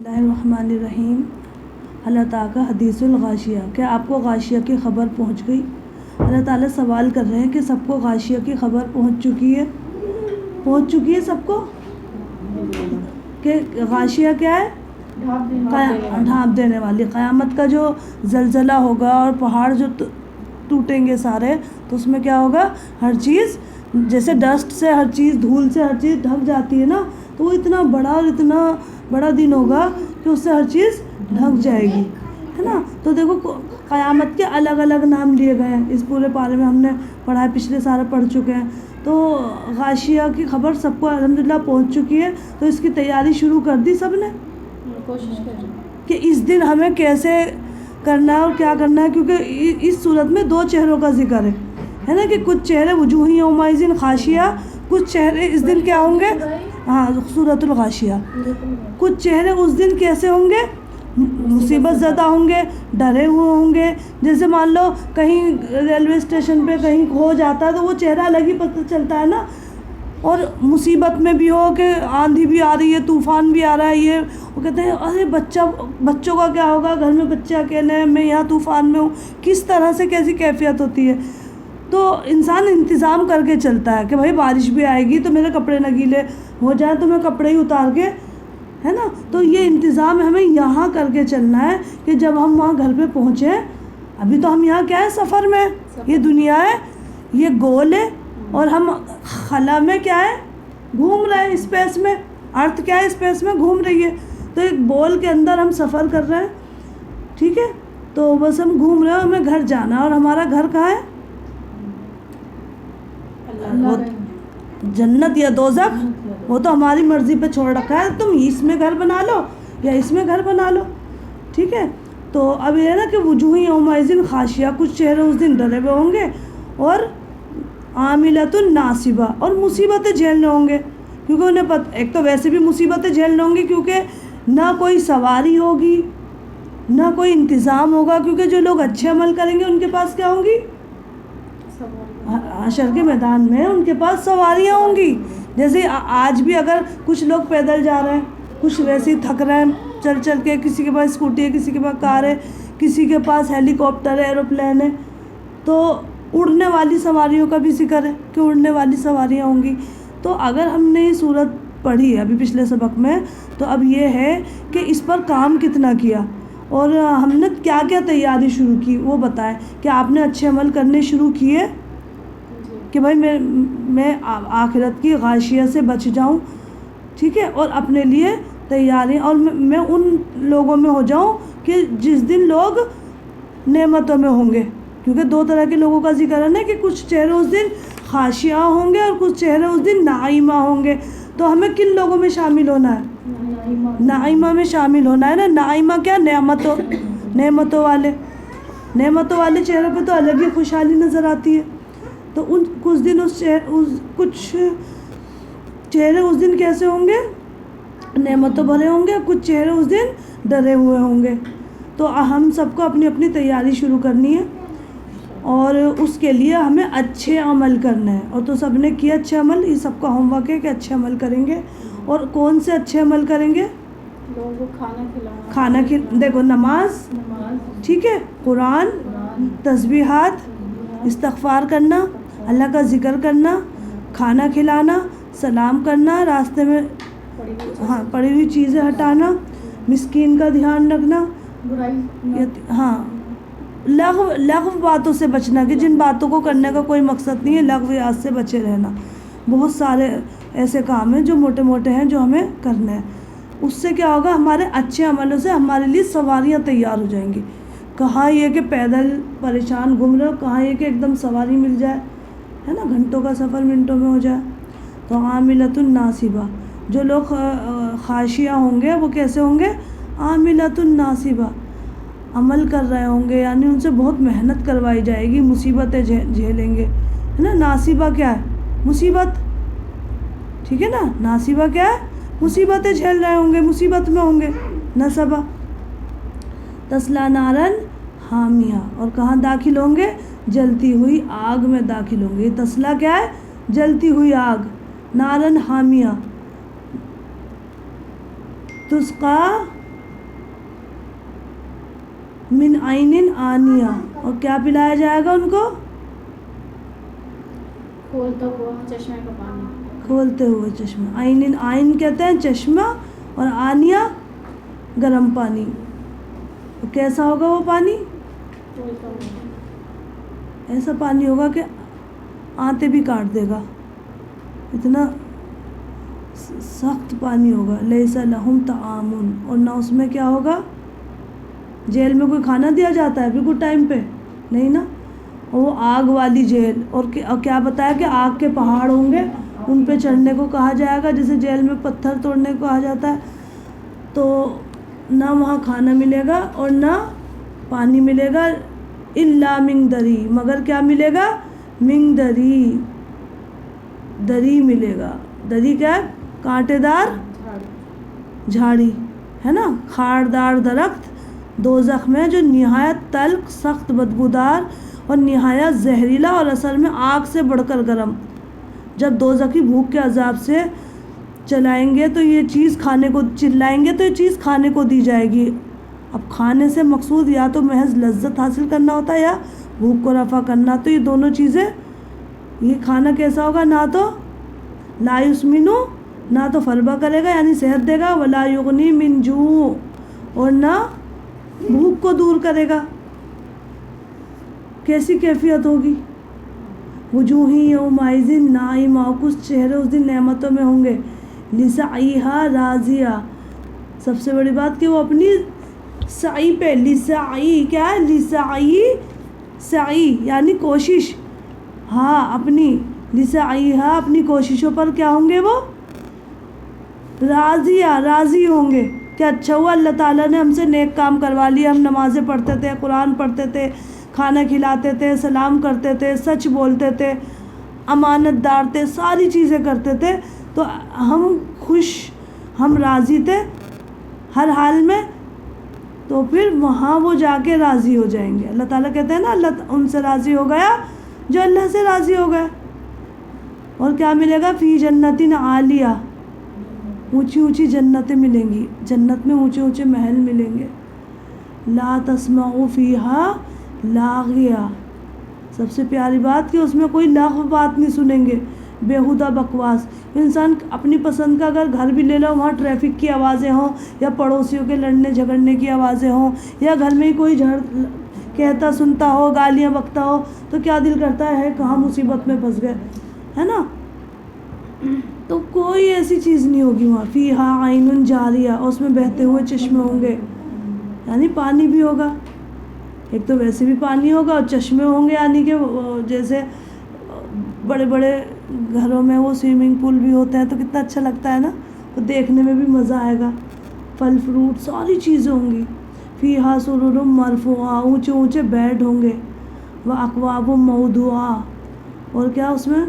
بسم اللہ الرحمن الرحیم۔ اللہ تعالیٰ کا حدیث الغاشیہ، کیا آپ کو غاشیہ کی خبر پہنچ گئی؟ اللہ تعالیٰ سوال کر رہے ہیں کہ سب کو غاشیہ کی خبر پہنچ چکی ہے سب کو کہ غاشیہ کیا ہے؟ ڈھانپ دینے والی۔ قیامت کا جو زلزلہ ہوگا اور پہاڑ جو ٹوٹیں گے سارے، تو اس میں کیا ہوگا؟ ہر چیز جیسے ڈسٹ سے ہر چیز، دھول سے ہر چیز ڈھک جاتی ہے نا، تو وہ اتنا بڑا اور اتنا بڑا دن ہوگا کہ اس سے ہر چیز ڈھک جائے گی، ہے نا۔ تو دیکھو قیامت کے الگ الگ نام لیے گئے ہیں، اس پورے پارے میں ہم نے پڑھا ہے، پچھلے سارے پڑھ چکے ہیں۔ تو غاشیہ کی خبر سب کو الحمدللہ پہنچ چکی ہے، تو اس کی تیاری شروع کر دی سب نے، کوشش کر رہے کہ اس دن ہمیں کیسے کرنا ہے اور کیا کرنا ہے، کیونکہ اس صورت میں دو چہروں کا ذکر ہے نا، کہ کچھ چہرے وجوہ یومئذ خاشعہ، کچھ چہرے اس دن کیا ہوں گے؟ ہاں، سورۃ الغاشیہ۔ کچھ چہرے اس دن کیسے ہوں گے؟ مصیبت زدہ ہوں گے، ڈرے ہوئے ہوں گے۔ جیسے مان لو کہیں ریلوے اسٹیشن پہ کہیں ہو جاتا ہے تو وہ چہرہ الگ ہی پتہ چلتا ہے نا، اور مصیبت میں بھی ہو کہ آندھی بھی آ رہی ہے، طوفان بھی آ رہا ہے، یہ وہ کہتے ہیں ارے بچوں کا کیا ہوگا، گھر میں بچے اکیلے ہیں، میں یہاں طوفان میں ہوں، کس طرح سے کیسی کیفیت ہوتی ہے۔ تو انسان انتظام کر کے چلتا ہے کہ بھائی بارش بھی آئے گی تو میرے کپڑے نہ گیلے ہو جائیں، تو میں کپڑے ہی اتار کے، ہے نا۔ تو یہ انتظام ہمیں یہاں کر کے چلنا ہے کہ جب ہم وہاں گھر پہ پہنچیں، ابھی تو ہم یہاں کیا ہے؟ سفر میں، یہ دنیا ہے، یہ گول ہے، اور ہم خلا میں کیا ہے؟ گھوم رہے ہیں اسپیس میں، ارتھ کیا ہے؟ اسپیس میں گھوم رہی ہے، تو ایک بول کے اندر ہم سفر کر رہے ہیں، ٹھیک ہے۔ تو بس ہم گھوم رہے ہیں، ہمیں گھر جانا ہے، اور ہمارا گھر کہاں ہے؟ وہ جنت یا دوزخ، وہ تو ہماری مرضی پہ چھوڑ رکھا ہے، تم اس میں گھر بنا لو یا اس میں گھر بنا لو، ٹھیک ہے۔ تو اب یہ ہے نا کہ وجوہ یومئذ خاشعہ، کچھ چہرے اس دن ڈرے ہوئے ہوں گے، اور عاملۃ ناصبہ، اور مصیبتیں جھیلنے ہوں گے، کیونکہ انہیں ایک تو ویسے بھی مصیبتیں جھیلنے ہوں گی، کیونکہ نہ کوئی سواری ہوگی، نہ کوئی انتظام ہوگا، کیونکہ جو لوگ اچھے عمل کریں گے ان کے پاس کیا ہوں گی؟ حشر کے میدان میں ان کے پاس سواریاں ہوں گی۔ جیسے آج بھی اگر کچھ لوگ پیدل جا رہے ہیں، کچھ ویسے ہی تھک رہے ہیں چل چل کے، کسی کے پاس اسکوٹی ہے، کسی کے پاس کار ہے، کسی کے پاس ہیلی کاپٹر ہے، ایروپلین ہے، تو اڑنے والی سواریوں کا بھی ذکر ہے کہ اڑنے والی سواریاں ہوں گی۔ تو اگر ہم نے یہ صورت پڑھی ہے ابھی پچھلے سبق میں، تو اب یہ ہے کہ اس پر کام کتنا کیا اور ہم نے کیا کیا تیاری شروع کی، وہ بتائیں کہ آپ نے اچھے عمل کرنے شروع کیے کہ بھائی میں آخرت کی غاشیہ سے بچ جاؤں، ٹھیک ہے، اور اپنے لیے تیاری، اور میں ان لوگوں میں ہو جاؤں کہ جس دن لوگ نعمتوں میں ہوں گے، کیونکہ دو طرح کے لوگوں کا ذکر ہے نا، کہ کچھ چہرے اس دن خاشعہ ہوں گے اور کچھ چہرے اس دن نائمہ ہوں گے۔ تو ہمیں کن لوگوں میں شامل ہونا ہے؟ نائمہ میں شامل ہونا ہے نا۔ نائمہ کیا؟ نعمتوں والے چہروں پہ تو الگ ہی خوشحالی نظر آتی ہے۔ تو کچھ چہرے اس دن کیسے ہوں گے؟ نعمتوں بھرے ہوں گے، کچھ چہرے اس دن ڈرے ہوئے ہوں گے۔ تو ہم سب کو اپنی اپنی تیاری شروع کرنی ہے، اور اس کے لیے ہمیں اچھے عمل کرنا ہے، اور تو سب نے کیا اچھے عمل، یہ سب کا ہوم ورک ہے کہ اچھے عمل کریں گے۔ اور کون سے اچھے عمل کریں گے؟ لوگوں کو کھانا کھلانا، دیکھو نماز، ٹھیک ہے، قرآن، تسبیحات، استغفار کرنا، اللہ کا ذکر کرنا، کھانا کھلانا، سلام کرنا، راستے میں پڑی ہوئی چیزیں ہٹانا، مسکین کا دھیان رکھنا، ہاں، لغو باتوں سے بچنا، کہ جن باتوں کو کرنے کا کوئی مقصد نہیں ہے، لغویات سے بچے رہنا۔ بہت سارے ایسے کام ہیں جو موٹے موٹے ہیں جو ہمیں کرنے ہیں، اس سے کیا ہوگا؟ ہمارے اچھے عملوں سے ہمارے لیے سواریاں تیار ہو جائیں گی۔ کہاں یہ کہ پیدل پریشان گھوم رہے ہو، کہاں یہ کہ ایک دم سواری مل جائے، ہے نا، گھنٹوں کا سفر منٹوں میں ہو جائے۔ تو عاملۃ ناصبہ، جو لوگ خاشعہ ہوں گے وہ کیسے ہوں گے؟ عاملۃ ناصبہ، عمل کر رہے ہوں گے، یعنی ان سے بہت محنت کروائی جائے گی، مصیبتیں جھیلیں گے، ہے نا۔ ناصبہ کیا ہے؟ مصیبت، ٹھیک ہے نا، ناصبہ کیا ہے؟ مصیبتیں جھیل رہے ہوں گے، مصیبت میں ہوں گے، نصبہ۔ تصلیٰ نارا حامیہ، اور کہاں داخل ہوں گے؟ جلتی ہوئی آگ میں داخل ہوں گے۔ تصلیٰ کیا ہے؟ جلتی ہوئی آگ، نارن حامیہ، تسقیٰ من عین آنیہ، اور کیا پلایا جائے گا ان کو؟ کھولتا ہوا چشمے کا پانی. کھولتے ہوئے چشمہ. عین کہتے ہیں چشمہ، اور آنیہ گرم پانی. تو کیسا ہوگا وہ پانی؟ کھولتا ہوا. ایسا پانی ہوگا کہ آنتے بھی کاٹ دے گا، اتنا سخت پانی ہوگا. لیس لہم طعام، اور نہ اس میں کیا ہوگا؟ جیل میں کوئی کھانا دیا جاتا ہے بالکل ٹائم پہ؟ نہیں نا. وہ آگ والی جیل، اور کیا بتایا کہ آگ کے پہاڑ ہوں گے، ان پہ چڑھنے کو کہا جائے گا، جیسے جیل میں پتھر توڑنے کو کہا جاتا ہے. تو نہ وہاں کھانا ملے گا اور نہ پانی ملے گا. الا من دری، مگر کیا ملے گا؟ من دری، دری ملے گا. دری کیا ہے؟ کانٹے دار جھاڑی ہے نا، خاردار درخت دوزخ میں، جو نہایت تلخ، سخت بدبودار اور نہایت زہریلا، اور اصل میں آگ سے بڑھ کر گرم. جب دوزخی بھوک کے عذاب سے چلائیں گے تو یہ چیز کھانے کو، چلائیں گے تو یہ چیز کھانے کو دی جائے گی. اب کھانے سے مقصود یا تو محض لذت حاصل کرنا ہوتا ہے یا بھوک کو رفع کرنا. تو یہ دونوں چیزیں، یہ کھانا کیسا ہوگا؟ نہ تو لا یسمنو، نہ تو فلبا کرے گا یعنی صحت دے گا، ولا یغنی من جوع، اور نہ بھوک کو دور کرے گا. کیسی کیفیت ہوگی؟ وجوہ یومئذ ناعمہ، کچھ چہرے اس دن نعمتوں میں ہوں گے. لسعیہا راضیہ، سب سے بڑی بات کہ وہ اپنی سعی پہ، لسعی کیا ہے؟ لسعی، سعی یعنی کوشش، ہاں اپنی، لسعیہا اپنی کوششوں پر کیا ہوں گے؟ وہ راضیہ، راضی ہوں گے کہ اچھا ہوا اللہ تعالیٰ نے ہم سے نیک کام کروا لیا. ہم نمازیں پڑھتے تھے، قرآن پڑھتے تھے، کھانا کھلاتے تھے، سلام کرتے تھے، سچ بولتے تھے، امانت دار تھے، ساری چیزیں کرتے تھے، تو ہم خوش، ہم راضی تھے ہر حال میں. تو پھر وہاں وہ جا کے راضی ہو جائیں گے. اللہ تعالیٰ کہتے ہیں نا، اللہ ان سے راضی ہو گیا جو اللہ سے راضی ہو گئے. اور کیا ملے گا؟ فی جنت عالیہ، اونچی اونچی جنتیں ملیں گی، جنت میں اونچے اونچے محل ملیں گے. لا تسمع فیہا لاغیہ، سب سے پیاری بات کہ اس میں کوئی لغو بات نہیں سنیں گے، بیہودہ بکواس. انسان اپنی پسند کا اگر گھر بھی لے لو، وہاں ٹریفک کی آوازیں ہوں، یا پڑوسیوں کے لڑنے جھگڑنے کی آوازیں ہوں، یا گھر میں ہی کوئی کہتا سنتا ہو، گالیاں بکتا ہو، تو کیا دل کرتا ہے کہاں مصیبت میں پھنس گئے، ہے نا. تو کوئی ایسی چیز نہیں ہوگی وہاں. فیہا عین جاریہ، اور اس میں بہتے ہوئے چشمے ہوں گے، یعنی پانی بھی ہوگا. ایک تو ویسے بھی پانی ہوگا، اور چشمے ہوں گے، یعنی کہ جیسے بڑے بڑے گھروں میں وہ سوئمنگ پول بھی ہوتا ہے تو کتنا اچھا لگتا ہے نا، تو دیکھنے میں بھی مزہ آئے گا. پھل فروٹ ساری چیزیں ہوں گی. فیہا سرر مرفوعہ، اونچے اونچے بیڈ ہوں گے. واکواب موضوعہ، اور کیا اس میں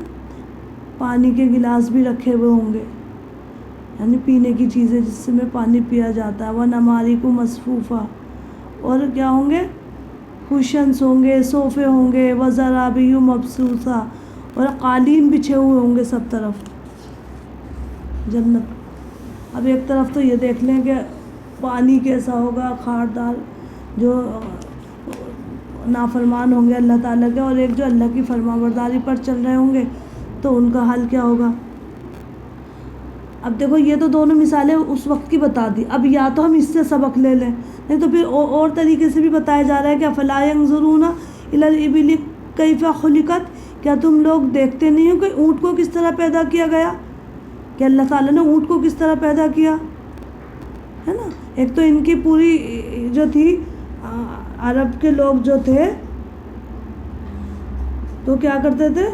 پانی کے گلاس بھی رکھے ہوئے ہوں گے، یعنی پینے کی چیزیں جس میں پانی پیا جاتا ہے. ونماریق مصفوفہ، اور کیا ہوں گے؟ کوشنس ہوں گے، صوفے ہوں گے. وزرابی مبثوثہ، اور قالین بچھے ہوئے ہوں گے سب طرف جنت. اب ایک طرف تو یہ دیکھ لیں کہ پانی کیسا ہوگا، خاردار، جو نافرمان ہوں گے اللہ تعالیٰ کے، اور ایک جو اللہ کی فرما برداری پر چل رہے ہوں گے تو ان کا حال کیا ہوگا. اب دیکھو یہ تو دونوں مثالیں اس وقت کی بتا دی. اب یا تو ہم اس سے سبق لے لیں، نہیں تو پھر اور طریقے سے بھی بتایا جا رہا ہے کہ افلا ینظرون الی الابل کیف خلقت، کیا تم لوگ دیکھتے نہیں ہو کہ اونٹ کو کس طرح پیدا کیا گیا، کہ اللہ تعالیٰ نے اونٹ کو کس طرح پیدا کیا ہے نا. ایک تو ان کی پوری جو تھی، عرب کے لوگ جو تھے تو کیا کرتے تھے،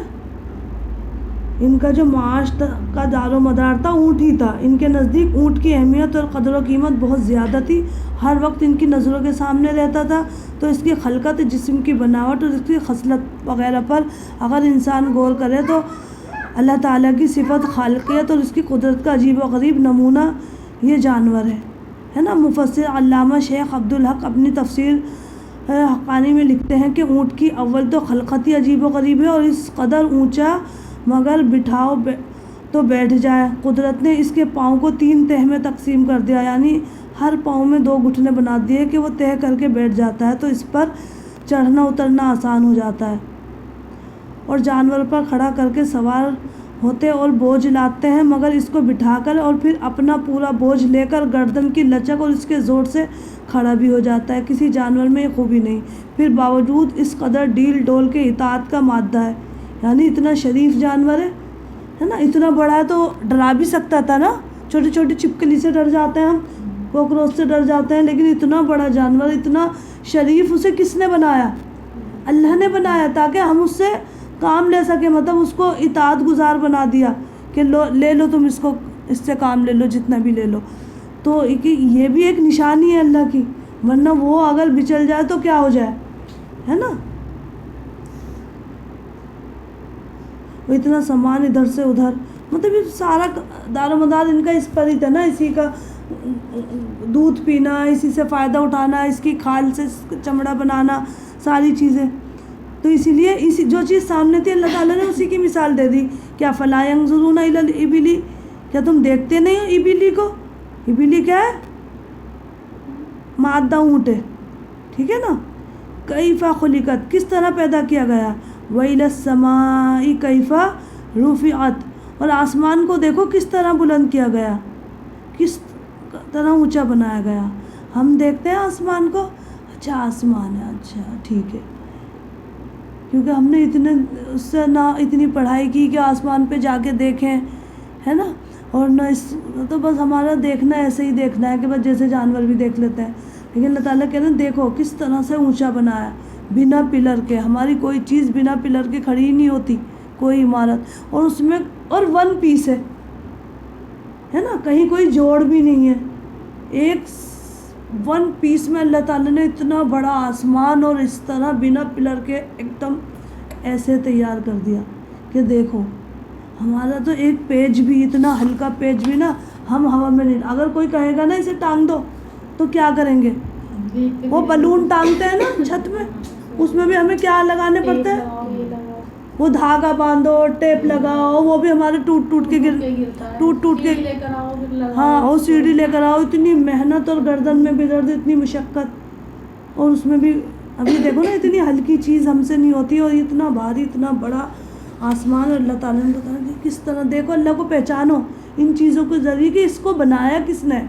ان کا جو معاش کا دار و مدار تھا اونٹ ہی تھا. ان کے نزدیک اونٹ کی اہمیت اور قدر و قیمت بہت زیادہ تھی، ہر وقت ان کی نظروں کے سامنے رہتا تھا. تو اس کی خلقت، جسم کی بناوٹ اور اس کی خصلت وغیرہ پر اگر انسان غور کرے تو اللہ تعالیٰ کی صفت خالقیت اور اس کی قدرت کا عجیب و غریب نمونہ یہ جانور ہے نا. مفسر علامہ شیخ عبدالحق اپنی تفسیر حقانی میں لکھتے ہیں کہ اونٹ کی اول تو خلقت ہی عجیب و غریب ہے، اور اس قدر اونچا مگر بٹھاؤ تو بیٹھ جائے. قدرت نے اس کے پاؤں کو 3 تہہ میں تقسیم کر دیا، یعنی ہر پاؤں میں 2 گھٹنے بنا دیے کہ وہ طے کر کے بیٹھ جاتا ہے، تو اس پر چڑھنا اترنا آسان ہو جاتا ہے، اور جانور پر کھڑا کر کے سوار ہوتے اور بوجھ لاتے ہیں، مگر اس کو بٹھا کر اور پھر اپنا پورا بوجھ لے کر گردن کی لچک اور اس کے زور سے کھڑا بھی ہو جاتا ہے۔ کسی جانور میں یہ خوبی نہیں، پھر باوجود اس قدر ڈیل ڈول کے اطاعت کا مادہ ہے، یعنی اتنا شریف جانور ہے نا، اتنا بڑا ہے تو ڈرا بھی سکتا تھا نا، چھوٹی چھوٹی چھپکلی سے ڈر جاتے ہیں ہم، کوکروچ سے ڈر جاتے ہیں، لیکن اتنا بڑا جانور، اتنا شریف، اسے کس نے بنایا؟ اللہ نے بنایا، تاکہ ہم اس سے کام لے سکیں، مطلب اس کو اطاعت گزار بنا دیا کہ لے لو تم اس سے کام لے لو، جتنا بھی لے لو۔ تو یہ بھی ایک نشانی ہے اللہ کی، ورنہ وہ اگر بچل جائے تو کیا ہو جائے، ہے نا۔ وہ اتنا سامان ادھر سے ادھر، مطلب یہ سارا دار و مدار ان کا اس پر ہی تھا نا، اسی کا دودھ پینا، اسی سے فائدہ اٹھانا، اس کی کھال سے چمڑا بنانا، ساری چیزیں۔ تو اسی لیے جو چیز سامنے تھی اللہ تعالیٰ نے اسی کی مثال دے دی کہ افلا ینظرون الی الابل، کیا تم دیکھتے نہیں ہو ابلی کو؟ ابلی کیا ہے؟ مادہ اونٹ ہے، ٹھیک ہے نا۔ کیف خلقت، کس طرح پیدا کیا گیا، وإلی السماء کیف رفعت، اور آسمان کو دیکھو کس طرح بلند کیا گیا، کس طرح اونچا بنایا گیا۔ ہم دیکھتے ہیں آسمان کو، اچھا آسمان ہے، اچھا ٹھیک ہے، کیونکہ ہم نے اس سے نہ اتنی پڑھائی کی کہ آسمان پہ جا کے دیکھیں، ہے نا، اور نہ تو بس ہمارا دیکھنا ایسے ہی دیکھنا ہے کہ بس جیسے جانور بھی دیکھ لیتے ہیں، لیکن اللہ تعالیٰ کہتے ہیں دیکھو کس طرح سے اونچا بنایا، بنا پلر کے۔ ہماری کوئی چیز بنا پلر کے کھڑی نہیں ہوتی، کوئی عمارت، اور اس میں اور 1 پیس ہے نا، کہیں کوئی جوڑ بھی نہیں ہے، ایک 1 پیس میں اللہ تعالیٰ نے اتنا بڑا آسمان اور اس طرح بنا پلر کے ایک دم ایسے تیار کر دیا کہ دیکھو۔ ہمارا تو ایک پیج بھی، اتنا ہلکا پیج بھی نا، ہم ہوا میں نہیں، اگر کوئی کہے گا نا اسے ٹانگ دو تو کیا کریں گے؟ وہ بلون ٹانگتے ہیں نا چھت میں، اس میں بھی ہمیں کیا لگانے پڑتے ہیں؟ وہ دھاگا باندھو، ٹیپ لگاؤ، وہ بھی ہمارے ٹوٹ کے ہاں، وہ سیڑھی لے کر آؤ، اتنی محنت، اور گردن میں بھی درد، اتنی مشقت، اور اس میں بھی ابھی دیکھو نا اتنی ہلکی چیز ہم سے نہیں ہوتی، اور اتنا بھاری، اتنا بڑا آسمان، اور اللہ تعالیٰ نے بتایا کہ کس طرح دیکھو، اللہ کو پہچانو ان چیزوں کے ذریعے کہ اس کو بنایا کس نے۔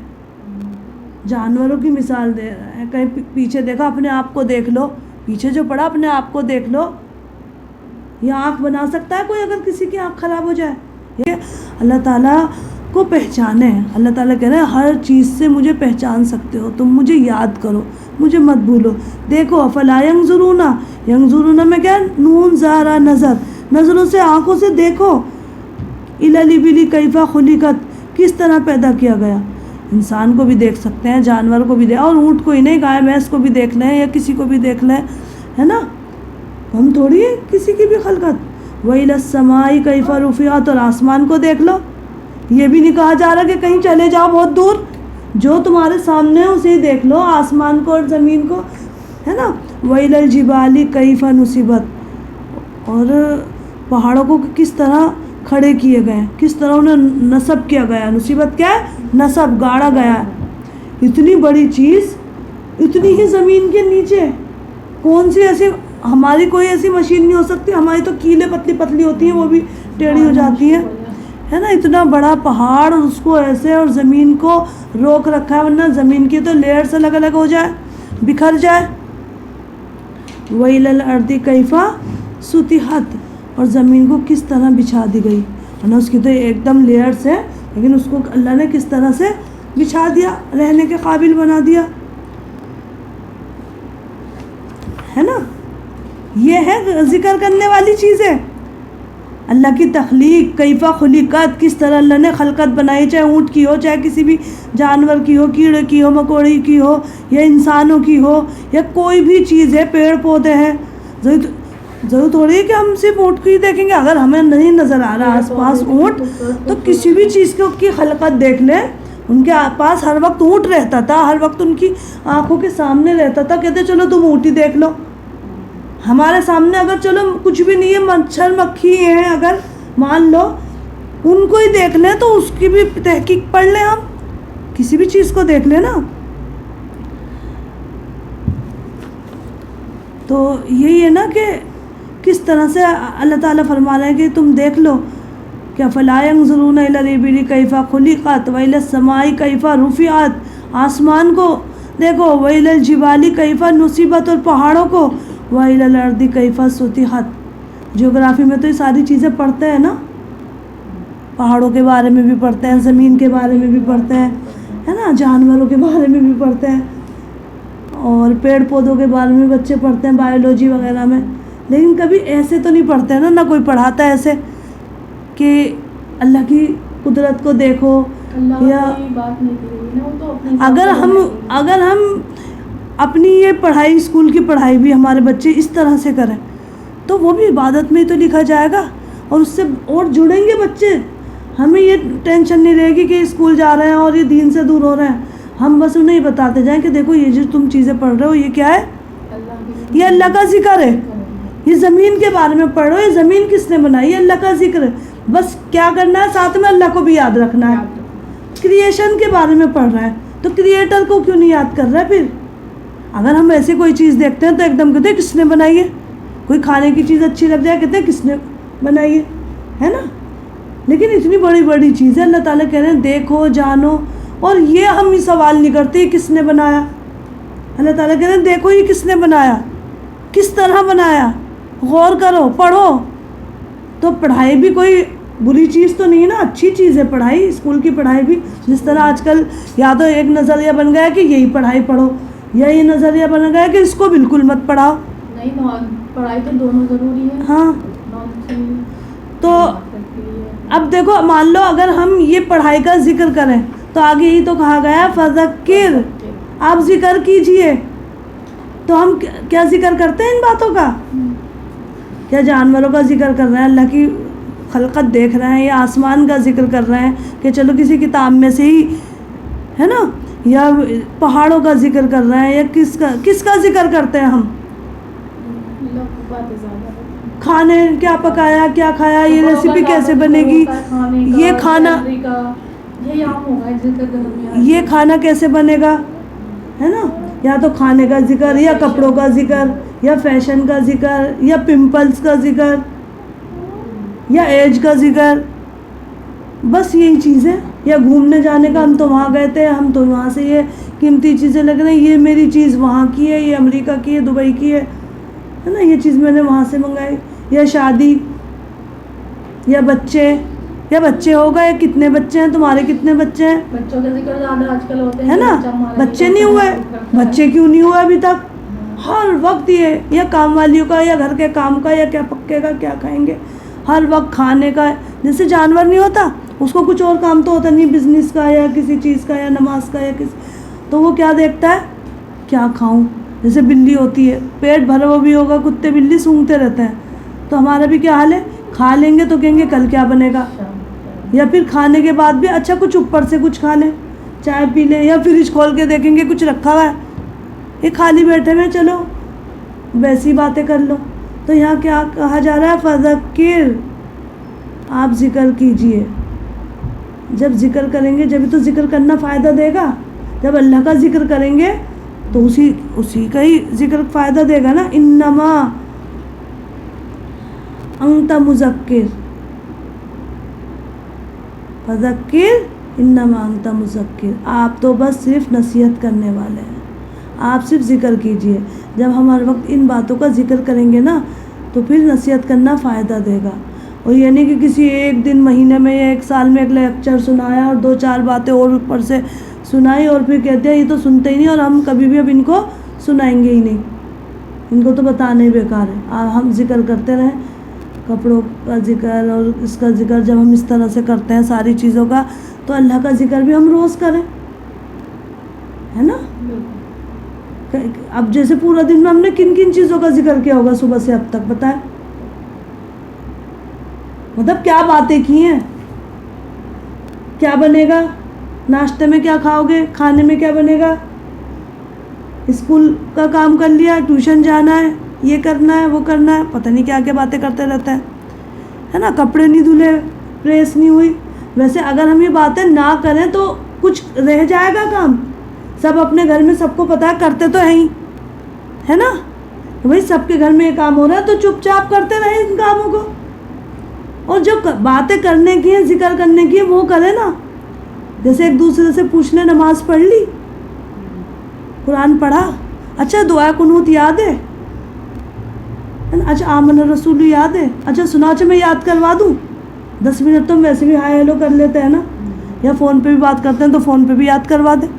جانوروں کی مثال دے رہا ہے، کہیں پیچھے دیکھا، اپنے آپ کو دیکھ لو، پیچھے جو پڑا اپنے آپ کو دیکھ لو۔ یہ آنکھ بنا سکتا ہے کوئی اگر کسی کی آنکھ خراب ہو جائے؟ یہ اللہ تعالیٰ کو پہچانے، اللہ تعالیٰ کہہ رہے ہیں ہر چیز سے مجھے پہچان سکتے ہو تم، مجھے یاد کرو، مجھے مت بھولو۔ دیکھو افلا ینظرون، ینظرون میں کیا، نون زارا، نظروں سے، آنکھوں سے دیکھو، الی الابل کیف خلقت، کس طرح پیدا کیا گیا۔ انسان کو بھی دیکھ سکتے ہیں، جانور کو بھی اور اونٹ کو ہی نہیں، گائے بھینس کو بھی دیکھ لیں، یا کسی کو بھی دیکھ لیں، ہے نا، ہم تھوڑی کسی کی بھی خلقت۔ وإلی السماء کیف رفعت، اور آسمان کو دیکھ لو، یہ بھی نہیں کہا جا رہا کہ کہیں چلے جاؤ بہت دور، جو تمہارے سامنے ہے اسے دیکھ لو، آسمان کو اور زمین کو، ہے نا۔ وإلی الجبال کیف نصبت، اور پہاڑوں کو کس طرح کھڑے کیے گئے، کس طرح انہیں نصب کیا گیا۔ نصیبت کیا ہے؟ نصب، گاڑا گیا ہے۔ اتنی بڑی چیز اتنی ہی زمین کے نیچے، کون سی ایسی، ہماری کوئی ایسی مشین نہیں ہو سکتی، ہماری تو کیلیں پتلی پتلی ہوتی ہیں، وہ بھی ٹیڑھی ہو جاتی ہیں، ہے نا۔ اتنا بڑا پہاڑ، اور اس کو ایسے، اور زمین کو روک رکھا ہے، ورنہ زمین کی تو لیئرز الگ الگ ہو جائے، بکھر جائے۔ وإلی الأرض کیف سطحت، اور زمین کو کس طرح بچھا دی گئی، ورنہ اس کی تو ایک دم لیئرز ہے، لیکن اس کو اللہ نے کس طرح سے بچھا دیا، رہنے کے قابل بنا دیا، ہے نا۔ یہ ہے ذکر کرنے والی چیزیں، اللہ کی تخلیق، کیف خلقت، کس طرح اللہ نے خلقت بنائی، چاہے اونٹ کی ہو، چاہے کسی بھی جانور کی ہو، کیڑے کی ہو، مکوڑی کی ہو، یا انسانوں کی ہو، یا کوئی بھی چیز ہے، پیڑ پودے ہیں۔ ضرور تھوڑی ہے کہ ہم صرف اونٹ کو ہی دیکھیں گے، اگر ہمیں نہیں نظر آ رہا آس پاس اونٹ، تو کسی بھی چیز کی خلقت دیکھ لیں۔ ان کے پاس ہر وقت اونٹ رہتا تھا، ہر وقت ان کی آنکھوں کے سامنے رہتا تھا، کہتے چلو تم اونٹ ہی دیکھ لو۔ ہمارے سامنے اگر چلو کچھ بھی نہیں ہے، مچھر مکھی ہیں، اگر مان لو ان کو ہی دیکھ لیں، تو اس کی بھی تحقیق پڑھ لیں، ہم کسی بھی چیز کو دیکھ لیں نا۔ تو یہی ہے نا کہ کس طرح سے اللہ تعالیٰ فرما رہے ہیں کہ تم دیکھ لو کہ فلا ينظرون الى الابل کیف خلقت والى السماء کیف رفعت، آسمان کو دیکھو، والى الجبال کیف نصبت، اور پہاڑوں کو، والى الارض کیف سطحت۔ جغرافی میں تو یہ ساری چیزیں پڑھتے ہیں نا، پہاڑوں کے بارے میں بھی پڑھتے ہیں، زمین کے بارے میں بھی پڑھتے ہیں، ہے نا، جانوروں کے بارے میں بھی پڑھتے ہیں، اور پیڑ پودوں کے بارے میں بچے پڑھتے ہیں بایولوجی وغیرہ میں، لیکن کبھی ایسے تو نہیں پڑھتے نا، نہ کوئی پڑھاتا ہے ایسے کہ اللہ کی قدرت کو دیکھو، یا بات نہیں کی گئی نا، وہ تو اپنے اگر ہم اپنی یہ پڑھائی، اسکول کی پڑھائی بھی ہمارے بچے اس طرح سے کریں تو وہ بھی عبادت میں ہی تو لکھا جائے گا، اور اس سے اور جڑیں گے بچے۔ ہمیں یہ ٹینشن نہیں رہے گی کہ اسکول جا رہے ہیں اور یہ دین سے دور ہو رہے ہیں، ہم بس انہیں بتاتے جائیں کہ دیکھو یہ جو تم چیزیں پڑھ رہے ہو یہ کیا ہے، یہ اللہ کا ذکر ہے، یہ زمین کے بارے میں پڑھ رہے ہو، یہ زمین کس نے بنائی ہے، اللہ کا ذکر ہے، بس کیا کرنا ہے، ساتھ میں اللہ کو بھی یاد رکھنا ہے۔ کریشن کے بارے میں پڑھ رہا ہے تو کریٹر کو کیوں نہیں یاد کر رہا ہے؟ پھر اگر ہم ایسی کوئی چیز دیکھتے ہیں تو ایک دم کہتے ہیں کس نے بنائی ہے، کوئی کھانے کی چیز اچھی لگ جائے کہتے ہیں کس نے بنائی ہے نا، لیکن اتنی بڑی بڑی چیزیں اللہ تعالیٰ کہہ رہے ہیں دیکھو جانو، اور یہ ہم یہ سوال نہیں کرتے کس نے بنایا، اللہ تعالیٰ کہہ رہے ہیں دیکھو یہ کس نے بنایا، کس طرح بنایا، غور کرو، پڑھو۔ تو پڑھائی بھی کوئی بری چیز تو نہیں ہے نا، اچھی چیز ہے پڑھائی، اسکول کی پڑھائی بھی، جس طرح آج کل یا تو ایک نظریہ بن گیا کہ یہی پڑھائی پڑھو، یا یہ نظریہ بن گیا کہ اس کو بالکل مت پڑھاؤ۔ نہیں، پڑھائی تو دونوں ضروری ہے۔ ہاں، تو اب دیکھو مان لو اگر ہم یہ پڑھائی کا ذکر کریں تو آگے ہی تو کہا گیا فذکر، آپ ذکر کیجئے، تو ہم کیا ذکر کرتے ہیں ان باتوں کا؟ کیا جانوروں کا ذکر کر رہے ہیں، اللہ کی خلقت دیکھ رہے ہیں، یا آسمان کا ذکر کر رہے ہیں کہ چلو کسی کتاب میں سے ہی ہے نا، یا پہاڑوں کا ذکر کر رہے ہیں، یا کس کا ذکر کرتے ہیں ہم؟ کھانے کیا پکایا، کیا کھایا، یہ ریسیپی کیسے بنے گی، یہ کھانا یہ کھانا کیسے بنے گا، ہے نا، یا تو کھانے کا ذکر، یا کپڑوں کا ذکر، یا فیشن کا ذکر، یا پمپلز کا ذکر، یا ایج کا ذکر، بس یہی چیزیں، یا گھومنے جانے کا، ہم تو وہاں گئے تھے، ہم تو وہاں سے یہ قیمتی چیزیں لگ رہی ہیں، یہ میری چیز وہاں کی ہے، یہ امریکہ کی ہے، دبئی کی ہے نا، یہ چیز میں نے وہاں سے منگائی، یا شادی، یا بچے ہوگا، یا کتنے بچے ہیں تمہارے، کتنے بچے ہیں، بچوں کا ذکر زیادہ آج کل ہوتے ہیں، ہے نا، بچے نہیں ہوئے، بچے کیوں نہیں ہوئے ابھی تک، ہر وقت یہ، یا کام والیوں کا، یا گھر کے کام کا، یا کیا پکے گا، کیا کھائیں گے، ہر وقت کھانے کا، جیسے جانور نہیں ہوتا اس کو کچھ اور کام تو ہوتا نہیں، بزنس کا یا کسی چیز کا یا نماز کا یا تو وہ کیا دیکھتا ہے، کیا کھاؤں، جیسے بلی ہوتی ہے، پیٹ بھرا ہوا بھی ہوگا، کتے بلی سونگتے رہتے ہیں، تو ہمارا بھی کیا حال ہے، کھا لیں گے تو کہیں گے کل کیا بنے گا، یا پھر کھانے کے بعد بھی اچھا کچھ اوپر سے کچھ کھا لیں، چائے پی لیں، یا فریج کھول کے دیکھیں گے کچھ رکھا ہوا ہے، یہ خالی بیٹھے ہوئے چلو ویسی باتیں کر لو۔ تو یہاں کیا کہا جا رہا ہے، فذکر، آپ ذکر کیجئے، جب ذکر کریں گے جبھی تو ذکر کرنا فائدہ دے گا، جب اللہ کا ذکر کریں گے تو اسی کا ہی ذکر فائدہ دے گا نا، انما انت مذکر، فذکر انما انت مذکر، آپ تو بس صرف نصیحت کرنے والے ہیں، آپ صرف ذکر کیجئے۔ جب ہم ہر وقت ان باتوں کا ذکر کریں گے نا تو پھر نصیحت کرنا فائدہ دے گا، اور یہ نہیں کہ کسی ایک دن، مہینے میں یا ایک سال میں ایک لیکچر سنایا اور 2-4 باتیں اور اوپر سے سنائی اور پھر کہتے ہیں یہ تو سنتے ہی نہیں، اور ہم کبھی بھی اب ان کو سنائیں گے ہی نہیں، ان کو تو بتانا ہی بیکار ہے۔ ہم ذکر کرتے رہیں، کپڑوں کا ذکر اور اس کا ذکر جب ہم اس طرح سے کرتے ہیں ساری چیزوں کا، تو اللہ کا ذکر بھی ہم روز کریں، ہے نا۔ اب جیسے پورا دن میں ہم نے کن کن چیزوں کا ذکر کیا ہوگا صبح سے اب تک، بتائیں، مطلب کیا باتیں کی ہیں، کیا بنے گا، ناشتے میں کیا کھاؤ گے، کھانے میں کیا بنے گا، اسکول کا کام کر لیا، ٹیوشن جانا ہے، یہ کرنا ہے، وہ کرنا ہے، پتہ نہیں کیا کیا باتیں کرتے رہتے ہیں، ہے نا، کپڑے نہیں دھلے، پریس نہیں ہوئی۔ ویسے اگر ہم یہ باتیں نہ کریں تو کچھ رہ جائے گا کام، سب اپنے گھر میں سب کو پتہ ہے، کرتے تو ہیں ہی، ہے نا، کہ بھائی سب کے گھر میں یہ کام ہو رہا ہے تو چپ چاپ کرتے رہیں ان کاموں کو، اور جو باتیں کرنے کی ہیں، ذکر کرنے کی ہے، وہ کرے نا. جیسے ایک دوسرے سے پوچھ لیں نماز پڑھ لی، قرآن پڑھا، اچھا دعا قنوت یاد ہے، اچھا آمن رسول یاد ہے، اچھا سنا، اچھا میں یاد کروا دوں. 10 منٹ تو ہم ویسے بھی ہائے ہیلو کر لیتے ہیں نا، یا فون پہ بھی بات کرتے ہیں تو فون پہ بھی یاد کروا دیں.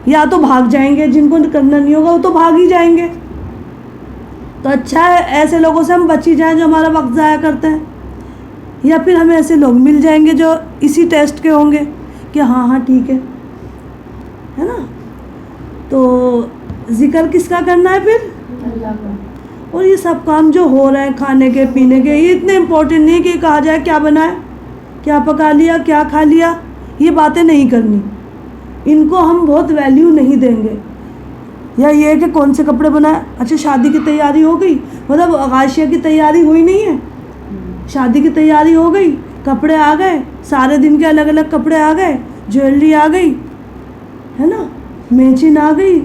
یا تو بھاگ جائیں گے، جن کو کرنا نہیں ہوگا وہ تو بھاگ ہی جائیں گے. تو اچھا ہے ایسے لوگوں سے ہم بچ ہی جائیں جو ہمارا وقت ضائع کرتے ہیں، یا پھر ہمیں ایسے لوگ مل جائیں گے جو اسی ٹیسٹ کے ہوں گے کہ ہاں ٹھیک ہے نا. تو ذکر کس کا کرنا ہے پھر؟ اللہ کا. اور یہ سب کام جو ہو رہے ہیں کھانے کے پینے کے، یہ اتنے امپورٹنٹ نہیں کہ کہا جائے کیا بنائے، کیا پکا لیا، کیا کھا لیا، یہ باتیں نہیں کرنی. ان کو ہم بہت ویلیو نہیں دیں گے. یا یہ کہ کون سے کپڑے بنائے، اچھا شادی کی تیاری ہو گئی، مطلب غائشہ کی تیاری ہوئی نہیں ہے، شادی کی تیاری ہو گئی، کپڑے آ گئے، سارے دن کے الگ الگ کپڑے آ گئے، جویلری آ گئی ہے نا، میچن آ گئی،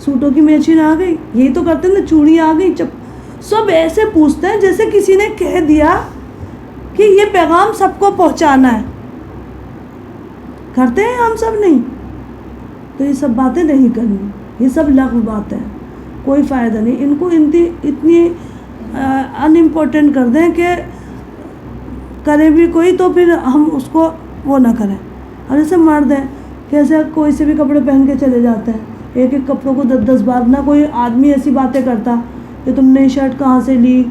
سوٹوں کی میچن آ گئی، یہی تو کرتے ہیں نا، چوڑی آ گئی، سب ایسے پوچھتے ہیں جیسے کسی نے کہہ دیا کہ یہ پیغام سب کو پہنچانا ہے. کرتے ہیں ہم سب؟ نہیں. تو یہ سب باتیں نہیں کرنی، یہ سب لغو باتیں ہیں، کوئی فائدہ نہیں. ان کو اتنی ان امپورٹنٹ کر دیں کہ کرے بھی کوئی تو پھر ہم اس کو وہ نہ کریں. اور جیسے مرد ہیں، کیسے کوئی سے بھی کپڑے پہن کے چلے جاتے ہیں، ایک ایک کپڑوں کو 10 بار. نہ کوئی آدمی ایسی باتیں کرتا کہ تم نے شرٹ کہاں سے لی،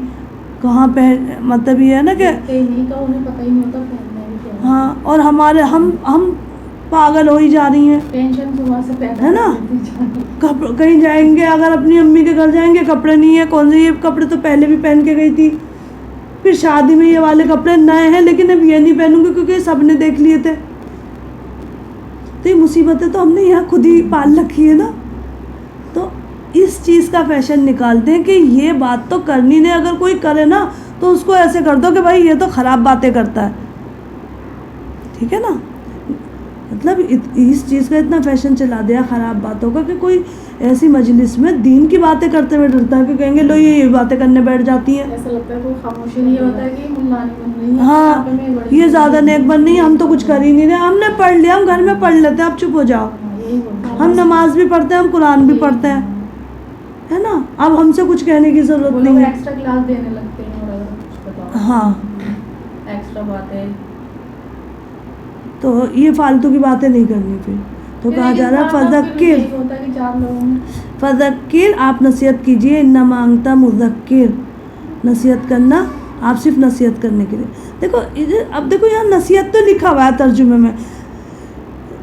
کہاں پہن، مطلب یہ ہے نا کہ نہیں کا انہیں پتہ ہی نہیں ہوتا پہننا بھی کیا ہے. ہاں. اور ہمارے ہم پاگل ہو ہی جا رہی ہیں، ٹینشن صبح سے پیدا ہے نا. کہیں جائیں گے، اگر اپنی امی کے گھر جائیں گے، کپڑے نہیں ہیں، کون سے، یہ کپڑے تو پہلے بھی پہن کے گئی تھی، پھر شادی میں یہ والے کپڑے نئے ہیں لیکن اب یہ نہیں پہنوں گی کیونکہ سب نے دیکھ لیے تھے. تو یہ مصیبتیں تو ہم نے یہاں خود ہی پال رکھی ہے نا. تو اس چیز کا فیشن نکالتے ہیں کہ یہ بات تو کرنی نہیں، اگر کوئی کرے نا تو اس کو ایسے کر دو کہ بھائی یہ تو خراب باتیں کرتا ہے. ٹھیک ہے نا. مطلب اس چیز کا اتنا فیشن چلا دیا خراب باتوں کا کہ کوئی ایسی مجلس میں دین کی باتیں کرتے ہوئے ڈرتا ہے کہ کہیں گے لو یہ باتیں کرنے بیٹھ جاتی ہیں. ایسا لگتا ہے کوئی خاموشی نہیں ہوتا ہے کہ ملانی بن رہی ہے. ہاں یہ زیادہ نیک بن نہیں، ہم تو کچھ کر ہی نہیں رہے، ہم نے پڑھ لیا، ہم گھر میں پڑھ لیتے ہیں، آپ چپ ہو جاؤ. ہم نماز بھی پڑھتے ہیں، ہم قرآن بھی پڑھتے ہیں، ہے نا. اب ہم سے کچھ کہنے کی ضرورت نہیں ہے. ایکسٹرا کلاس دینے لگتے ہیں اور اگر کچھ بتاؤ ہاں ایکسٹرا باتیں. تو یہ فالتو کی باتیں نہیں کرنی. پھر تو کہا جا رہا ہے فذکر، آپ نصیحت کیجئے، انما انت مذکر، نصیحت کرنا، آپ صرف نصیحت کرنے کے لیے. دیکھو اب دیکھو یہاں نصیحت تو لکھا ہوا ہے ترجمے میں،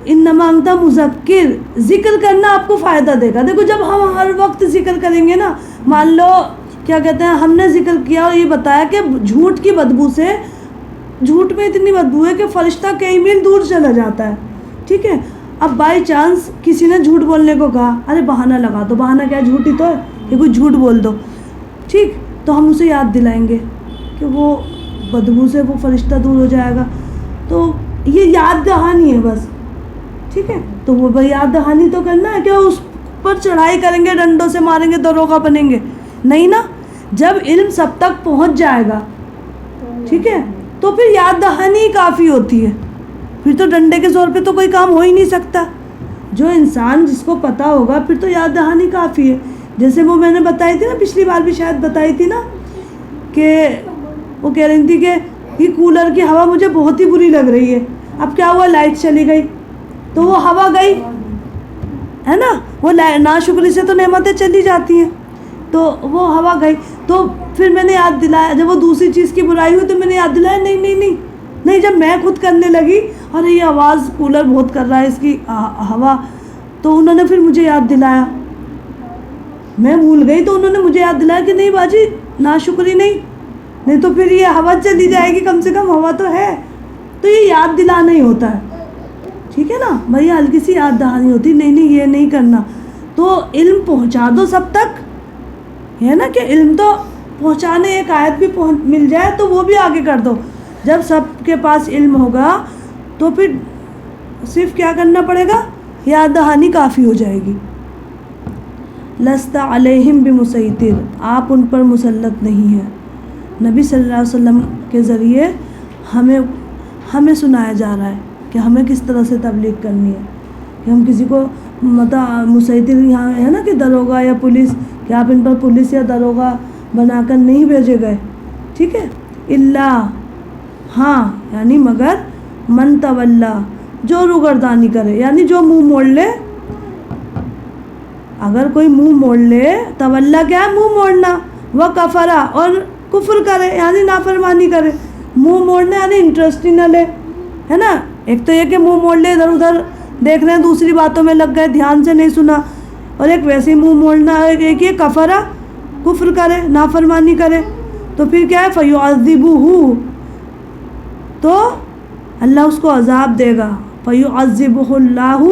انما انت مذکر، ذکر کرنا آپ کو فائدہ دے گا. دیکھو جب ہم ہر وقت ذکر کریں گے نا، مان لو کیا کہتے ہیں، ہم نے ذکر کیا اور یہ بتایا کہ جھوٹ کی بدبو سے، جھوٹ میں اتنی بدبو ہے کہ فرشتہ کئی میل دور چلا جاتا ہے. ٹھیک ہے. اب بائی چانس کسی نے جھوٹ بولنے کو کہا، ارے بہانہ لگا دو، بہانہ کیا جھوٹ ہی تو ہے کہ کوئی جھوٹ بول دو، ٹھیک، تو ہم اسے یاد دلائیں گے کہ وہ بدبو سے وہ فرشتہ دور ہو جائے گا. تو یہ یاد دہانی ہے بس. ٹھیک ہے. تو وہ یاد دہانی تو کرنا ہے کہ اس پر چڑھائی کریں گے، ڈنڈوں سے ماریں گے، دروغہ بنیں گے نہیں نا. جب علم سب تک پہنچ جائے گا، ٹھیک ہے، تو پھر یاد دہانی کافی ہوتی ہے. پھر تو ڈنڈے کے زور پہ تو کوئی کام ہو ہی نہیں سکتا. جو انسان جس کو پتہ ہوگا پھر تو یاد دہانی کافی ہے. جیسے وہ میں نے بتائی تھی نا، پچھلی بار بھی شاید بتائی تھی نا، کہ وہ کہہ رہی تھی کہ یہ کولر کی ہوا مجھے بہت ہی بری لگ رہی ہے. اب کیا ہوا، لائٹ چلی گئی تو وہ ہوا گئی، ہے نا. وہ ناشکری سے تو نعمتیں چلی جاتی ہیں، تو وہ ہوا گئی. تو پھر میں نے یاد دلایا، جب وہ دوسری چیز کی برائی ہوئی تو میں نے یاد دلایا نہیں نہیں نہیں نہیں. جب میں خود کرنے لگی، ارے یہ آواز کولر بہت کر رہا ہے، اس کی ہوا، تو انہوں نے پھر مجھے یاد دلایا. میں بھول گئی تو انہوں نے مجھے یاد دلایا کہ نہیں باجی ناشکری نہیں تو پھر یہ ہوا چلی جائے گی، کم سے کم ہوا تو ہے. تو یہ یاد دلانا ہی ہوتا ہے. ٹھیک ہے نا بھائی، ہلکی سی یاد دہانی ہوتی، نہیں نہیں یہ نہیں کرنا. تو علم پہنچا دو سب تک، ہے نا، کہ علم تو پہنچانے، ایک آیت بھی مل جائے تو وہ بھی آگے کر دو. جب سب کے پاس علم ہوگا تو پھر صرف کیا کرنا پڑے گا، یاد دہانی کافی ہو جائے گی. لست علیہم بمسیطر، آپ ان پر مسلط نہیں ہیں۔ نبی صلی اللہ علیہ وسلم کے ذریعے ہمیں سنایا جا رہا ہے کہ ہمیں کس طرح سے تبلیغ کرنی ہے، کہ ہم کسی کو مسیطر یہاں ہے نا کہ دروگا یا پولیس، کہ آپ ان پر پولیس یا دروگا بنا کر نہیں بھیجے گئے، ٹھیک ہے۔ اللہ، ہاں یعنی مگر، من تولا، جو روگردانی کرے یعنی جو منہ موڑ لے، اگر کوئی منہ موڑ لے، تولا کیا ہے؟ منہ موڑنا، وہ کفرا، اور کفر کرے یعنی نافرمانی کرے، منہ موڑنا یعنی انٹرسٹ ہی نہ لے، ہے نا۔ ایک تو یہ کہ منہ موڑ لے، ادھر ادھر دیکھ رہے ہیں، دوسری باتوں میں لگ گئے، دھیان سے نہیں سنا، اور ایک ویسے ہی منہ موڑنا، ایک یہ کفرا، کفر کرے، نافرمانی کرے، تو پھر کیا ہے؟ فیعذبہ، تو اللہ اس کو عذاب دے گا، فیعذبہ اللہ،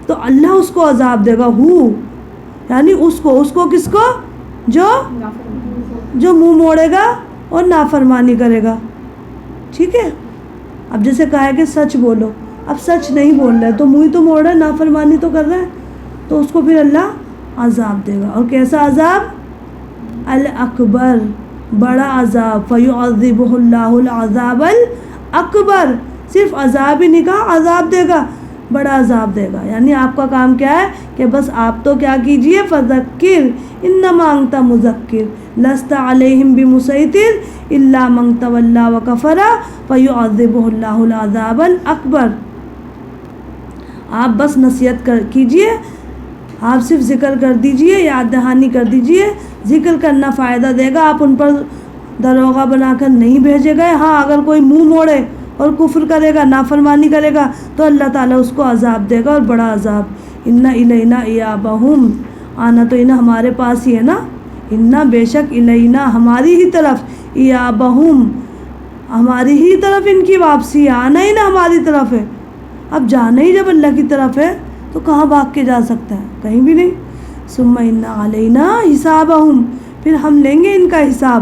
تو اللہ اس کو عذاب دے گا، یعنی اس کو کس کو؟ جو منہ موڑے گا اور نافرمانی کرے گا، ٹھیک ہے۔ اب جیسے کہا ہے کہ سچ بولو، اب سچ نہیں بول رہے تو منہ ہی تو موڑ رہا ہے، نافرمانی تو کر رہا ہے، تو اس کو پھر اللہ عذاب دے گا، اور کیسا عذاب؟ الاکبر، بڑا عذاب، فیعذبہ اللہ العذاب الاکبر، صرف عذاب ہی نہیں کہا، عذاب دے گا، بڑا عذاب دے گا، یعنی آپ کا کام کیا ہے کہ بس آپ تو کیا کیجئے؟ فذکر انما انت مذکر لست علیہم بمسیطر الا من تولی وکفر فیعذبہ اللہ العذاب الاکبر، آپ بس نصیحت کیجئے، آپ صرف ذکر کر دیجئے، یاد دہانی کر دیجئے، ذکر کرنا فائدہ دے گا، آپ ان پر دروغہ بنا کر نہیں بھیجے گئے۔ ہاں اگر کوئی منہ موڑے اور کفر کرے گا، نافرمانی کرے گا، تو اللہ تعالیٰ اس کو عذاب دے گا، اور بڑا عذاب۔ اِنَّ اِلَيْنَا إِيَابَهُمْ، آنا تو انہیں ہمارے پاس ہی ہے نا، اِنَّ بے شک اِلَيْنَا ہماری ہی طرف، إِيَابَهُمْ ہماری ہی طرف ان کی واپسی ہے، آنا ہی نا ہماری طرف ہے، اب جانا ہی جب اللہ کی طرف ہے تو کہاں بھاگ کے جا سکتا ہے؟ کہیں بھی نہیں۔ ثُمَّ إِنَّ عَلَيْنَا حِسَابَهُمْ، پھر ہم لیں گے ان کا حساب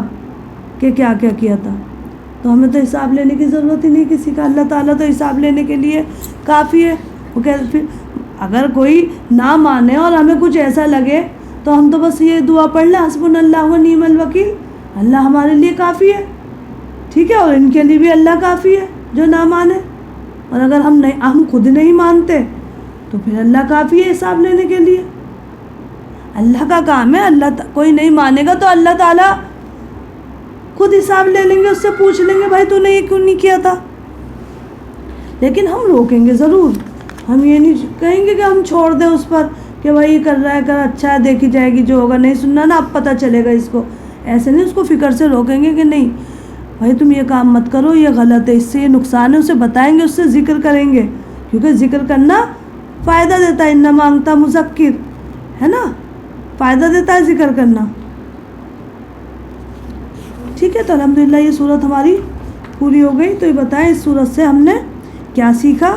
کہ کیا کیا کیا تھا، تو ہمیں تو حساب لینے کی ضرورت ہی نہیں کسی کا، اللہ تعالیٰ تو حساب لینے کے لیے کافی ہے۔ وہ کہتے پھر اگر کوئی نہ مانے اور ہمیں کچھ ایسا لگے تو ہم تو بس یہ دعا پڑھ لیں، حسبنا اللہ و نعم الوکیل، اللہ ہمارے لیے کافی ہے، ٹھیک ہے، اور ان کے لیے بھی اللہ کافی ہے جو نہ مانے، اور اگر ہم خود نہیں مانتے تو پھر اللہ کافی ہے حساب لینے کے لیے، اللہ کا کام ہے، کوئی نہیں مانے گا تو اللہ تعالیٰ خود حساب لے لیں گے، اس سے پوچھ لیں گے بھائی تو نے یہ کیوں نہیں کیا تھا، لیکن ہم روکیں گے ضرور، ہم یہ نہیں کہیں گے کہ ہم چھوڑ دیں اس پر کہ بھائی یہ کر رہا ہے، اچھا ہے، دیکھی جائے گی جو ہوگا، نہیں سننا نا اب پتہ چلے گا اس کو، ایسے نہیں، اس کو فکر سے روکیں گے کہ نہیں بھائی تم یہ کام مت کرو، یہ غلط ہے، اس سے یہ نقصان ہے، اسے بتائیں گے، اس سے ذکر کریں گے، کیونکہ ذکر کرنا فائدہ دیتا ہے، انما انت مذکر، ہے نا، فائدہ دیتا ہے ذکر کرنا، ٹھیک ہے۔ تو الحمدللہ یہ صورت ہماری پوری ہو گئی، تو یہ بتائیں اس صورت سے ہم نے کیا سیکھا؟